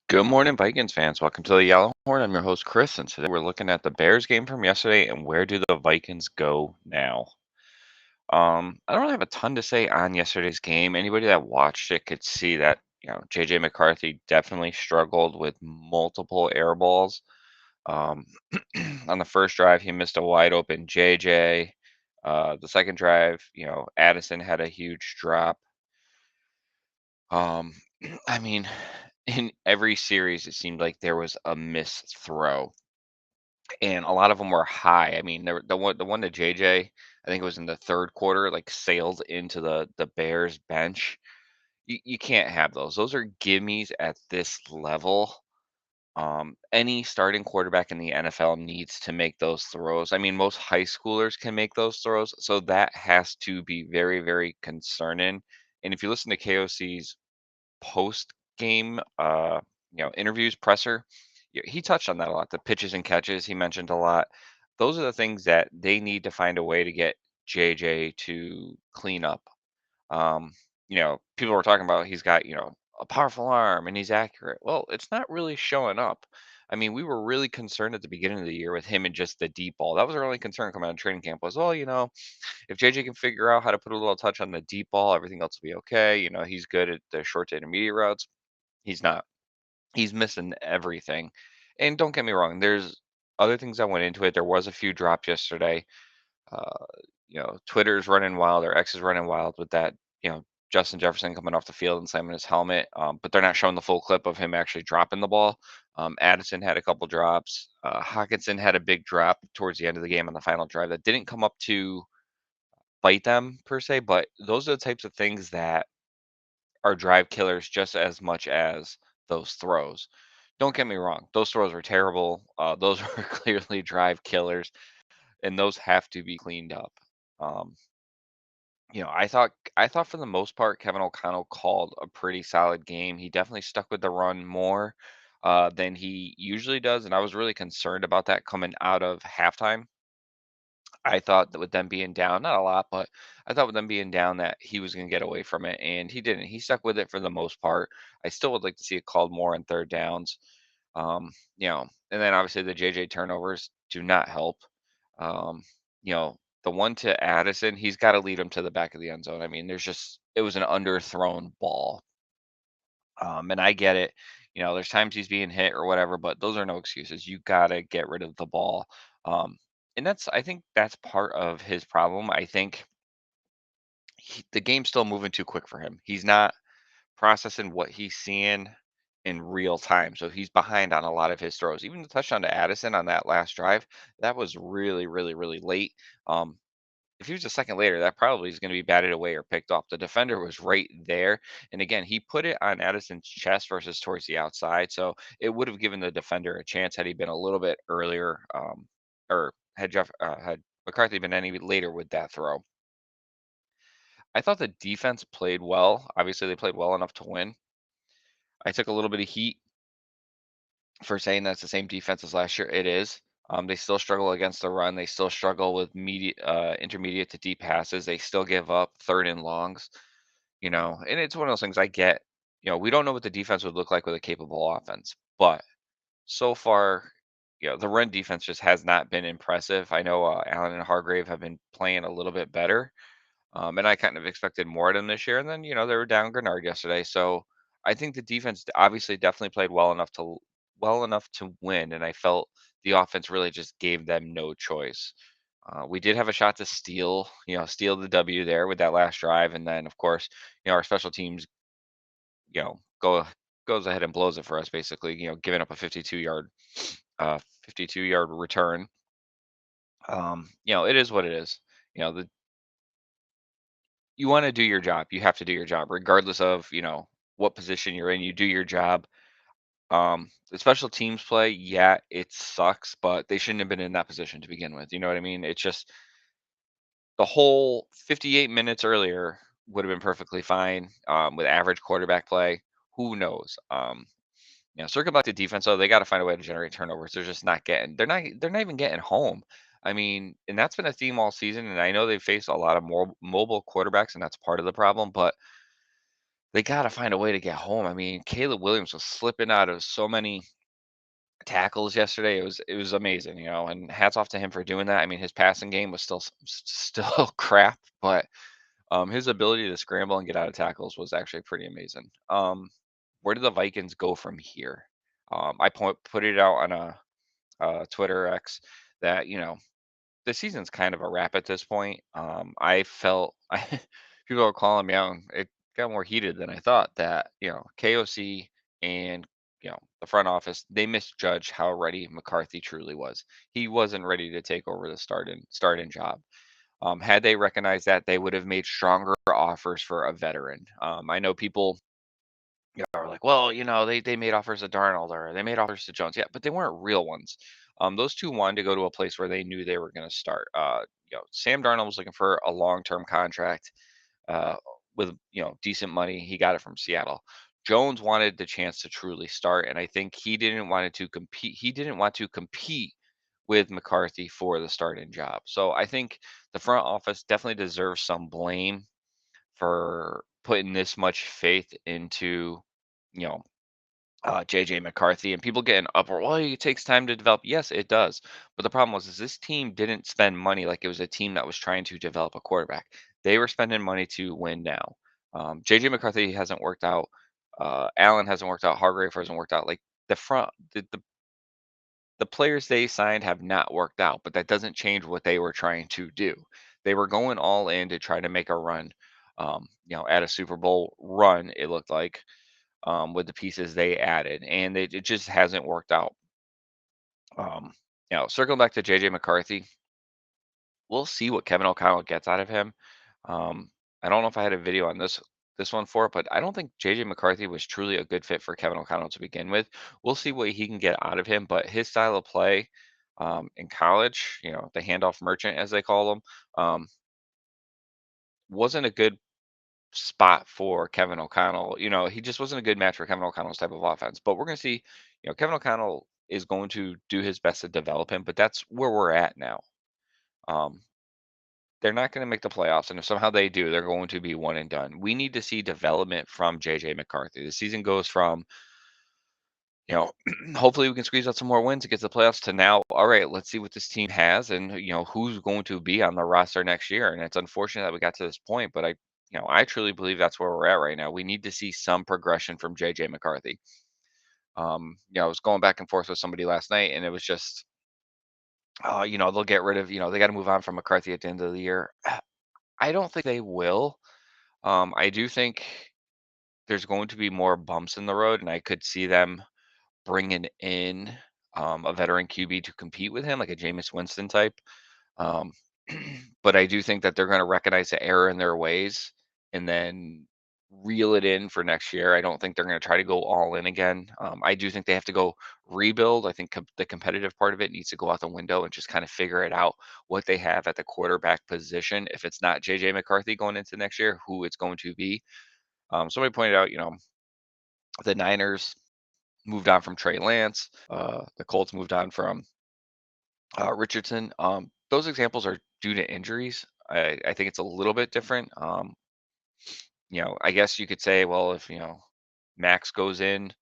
Good morning, Vikings fans. Welcome to the Yellow Horn. I'm your host, Chris, and today we're looking at the Bears game from yesterday and where do the Vikings go now? I don't really have a ton to say on yesterday's game. Anybody that watched it could see that, JJ McCarthy definitely struggled with multiple air balls. Um, on the first drive, he missed a wide open JJ. The second drive, Addison had a huge drop. Um, I mean, in every series, it seemed like there was a missed throw, and a lot of them were high. I mean, the one to JJ, I think it was in the third quarter, like sailed into the Bears bench. You can't have those. Those are gimmies at this level. Any starting quarterback in the NFL needs to make those throws. I mean, most high schoolers can make those throws, so that has to be very, very concerning. And if you listen to KOC's post game, interviews, presser, he touched on that a lot. The pitches and catches he mentioned a lot. Those are the things that they need to find a way to get JJ to clean up. People were talking about he's got, a powerful arm and he's accurate. Well, it's not really showing up. I mean, we were really concerned at the beginning of the year with him and just the deep ball. That was our only concern coming out of training camp was, well, if JJ can figure out how to put a little touch on the deep ball, everything else will be okay. He's good at the short to intermediate routes. He's not. He's missing everything. And don't get me wrong, there's other things that went into it. There was a few drops yesterday. Uh, Twitter's running wild, or X is running wild with that, Justin Jefferson coming off the field and slamming his helmet. But they're not showing the full clip of him actually dropping the ball. Addison had a couple drops. Hawkinson had a big drop towards the end of the game on the final drive that didn't come up to bite them per se, but those are the types of things that are drive killers just as much as those throws. Don't get me wrong; those throws were terrible. Those were clearly drive killers, and those have to be cleaned up. Um, I thought for the most part, Kevin O'Connell called a pretty solid game. He definitely stuck with the run more than he usually does, and I was really concerned about that coming out of halftime. I thought that with them being down, not a lot, but I thought with them being down that he was going to get away from it, and he didn't. He stuck with it for the most part. I still would like to see it called more on third downs. And then obviously the JJ turnovers do not help. Um, the one to Addison, he's got to lead him to the back of the end zone. I mean, it was an underthrown ball. And I get it. There's times he's being hit or whatever, but those are no excuses. You got to get rid of the ball. Um, and I think that's part of his problem. I think the game's still moving too quick for him. He's not processing what he's seeing in real time. So he's behind on a lot of his throws. Even the touchdown to Addison on that last drive, that was really, really, really late. Um, if he was a second later, that probably is going to be batted away or picked off. The defender was right there. And again, he put it on Addison's chest versus towards the outside. So it would have given the defender a chance had he been a little bit earlier, or had McCarthy been any later with that throw. I thought the defense played well. Obviously, they played well enough to win. I took a little bit of heat for saying that's the same defense as last year. It is. They still struggle against the run. They still struggle with intermediate to deep passes. They still give up third and longs. And it's one of those things I get. We don't know what the defense would look like with a capable offense, but so far, the run defense just has not been impressive. I know Allen and Hargrave have been playing a little bit better, and I kind of expected more of them this year. And then, they were down Grenard yesterday. So I think the defense obviously definitely played well enough to win. And I felt the offense really just gave them no choice. We did have a shot to steal the W there with that last drive. And then of course, our special teams, you know, go goes ahead and blows it for us basically, giving up a 52-yard return. It is what it is. The You wanna do your job. You have to do your job regardless of, what position you're in, you do your job. The special teams play, yeah, it sucks, but they shouldn't have been in that position to begin with, you know what I mean? It's just the whole 58 minutes earlier would have been perfectly fine, with average quarterback play. Who knows? Circle back to defense, though, they gotta find a way to generate turnovers. They're not even getting home. I mean, and that's been a theme all season, and I know they face a lot of more mobile quarterbacks, and that's part of the problem, but they gotta find a way to get home. I mean, Caleb Williams was slipping out of so many tackles yesterday. It was amazing, and hats off to him for doing that. I mean, his passing game was still crap, but his ability to scramble and get out of tackles was actually pretty amazing. Where do the Vikings go from here? I put it out on a Twitter X that the season's kind of a wrap at this point. I felt people are calling me out. And it got more heated than I thought. That KOC and the front office, they misjudged how ready McCarthy truly was. He wasn't ready to take over the starting job. Had they recognized that, they would have made stronger offers for a veteran. I know people are like, well, they made offers to Darnold or they made offers to Jones. Yeah, but they weren't real ones. Those two wanted to go to a place where they knew they were going to start. Sam Darnold was looking for a long-term contract uh, with decent money. He got it from Seattle. Jones wanted the chance to truly start, and I think he didn't want to compete. He didn't want to compete with McCarthy for the starting job. So I think the front office definitely deserves some blame for putting this much faith into, you know, JJ McCarthy, and people getting uproar. Well, it takes time to develop. Yes, it does. But the problem was is this team didn't spend money like it was a team that was trying to develop a quarterback. They were spending money to win now. JJ McCarthy hasn't worked out. Allen hasn't worked out. Hargrave hasn't worked out. Like the front, the players they signed have not worked out, but that doesn't change what they were trying to do. They were going all in to try to make a run, at a Super Bowl run, it looked like, with the pieces they added, and it just hasn't worked out. Circling back to JJ McCarthy, we'll see what Kevin O'Connell gets out of him. Um, I don't know if I had a video on this one for it, but I don't think JJ McCarthy was truly a good fit for Kevin O'Connell to begin with. We'll see what he can get out of him, but his style of play in college, the handoff merchant as they call him, wasn't a good spot for Kevin O'Connell. He just wasn't a good match for Kevin O'Connell's type of offense. But we're going to see, Kevin O'Connell is going to do his best to develop him, but that's where we're at now. Um, they're not going to make the playoffs, and if somehow they do, they're going to be one and done. We need to see development from JJ McCarthy. The season goes from, you know, hopefully we can squeeze out some more wins to get to the playoffs to now, all right, let's see what this team has and who's going to be on the roster next year. And it's unfortunate that we got to this point, but I truly believe that's where we're at right now. We need to see some progression from JJ McCarthy. I was going back and forth with somebody last night and it was just they'll get rid of, they got to move on from McCarthy at the end of the year. I don't think they will. I do think there's going to be more bumps in the road, and I could see them bringing in a veteran QB to compete with him, like a Jameis Winston type. Um, but I do think that they're going to recognize the error in their ways and then reel it in for next year. I don't think they're going to try to go all in again. I do think they have to go rebuild. I think the competitive part of it needs to go out the window and just kind of figure it out what they have at the quarterback position. If it's not JJ McCarthy going into next year, who it's going to be. Somebody pointed out, the Niners moved on from Trey Lance. The Colts moved on from Richardson. Those examples are due to injuries. I think it's a little bit different. I guess you could say, well, if Max goes in,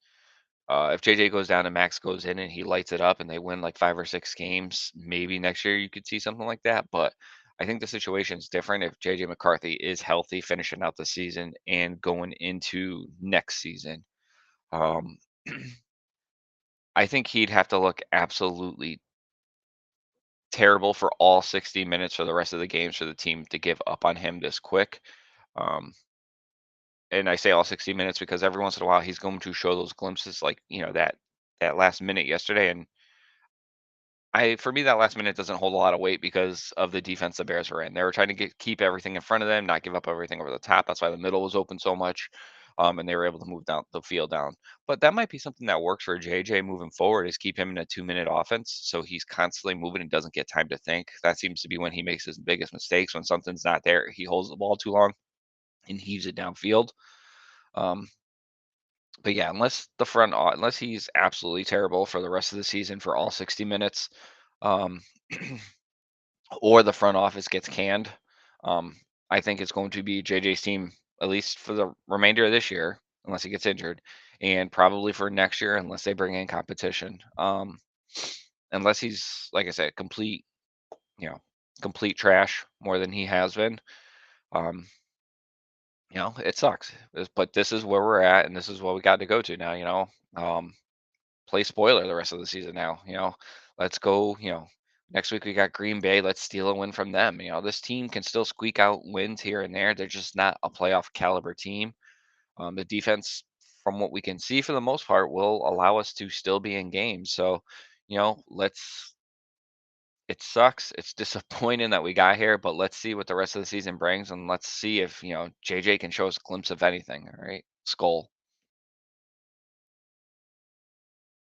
if JJ goes down and Max goes in and he lights it up and they win like 5 or 6 games, maybe next year you could see something like that. But I think the situation's different if JJ McCarthy is healthy, finishing out the season and going into next season. Um, I think he'd have to look absolutely terrible for all 60 minutes for the rest of the games for the team to give up on him this quick. Um, and I say all 60 minutes because every once in a while he's going to show those glimpses, like that last minute yesterday. And for me, that last minute doesn't hold a lot of weight because of the defense the Bears were in. They were trying to keep everything in front of them, not give up everything over the top. That's why the middle was open so much, and they were able to move down the field down. But that might be something that works for JJ moving forward is keep him in a 2-minute offense, so he's constantly moving and doesn't get time to think. That seems to be when he makes his biggest mistakes. When something's not there, he holds the ball too long and heaves it downfield. Um, but yeah, unless he's absolutely terrible for the rest of the season for all 60 minutes. Um, or the front office gets canned. Um, I think it's going to be JJ's team at least for the remainder of this year, unless he gets injured, and probably for next year unless they bring in competition. Unless he's, like I said, you know, complete trash more than he has been. Um, it sucks. But this is where we're at, and this is what we got to go to now. Play spoiler the rest of the season now. Let's go. Next week we got Green Bay. Let's steal a win from them. This team can still squeak out wins here and there. They're just not a playoff caliber team. The defense, from what we can see for the most part, will allow us to still be in games. So, let's. It sucks. It's disappointing that we got here, but let's see what the rest of the season brings, and let's see if JJ can show us a glimpse of anything. All right, Skull.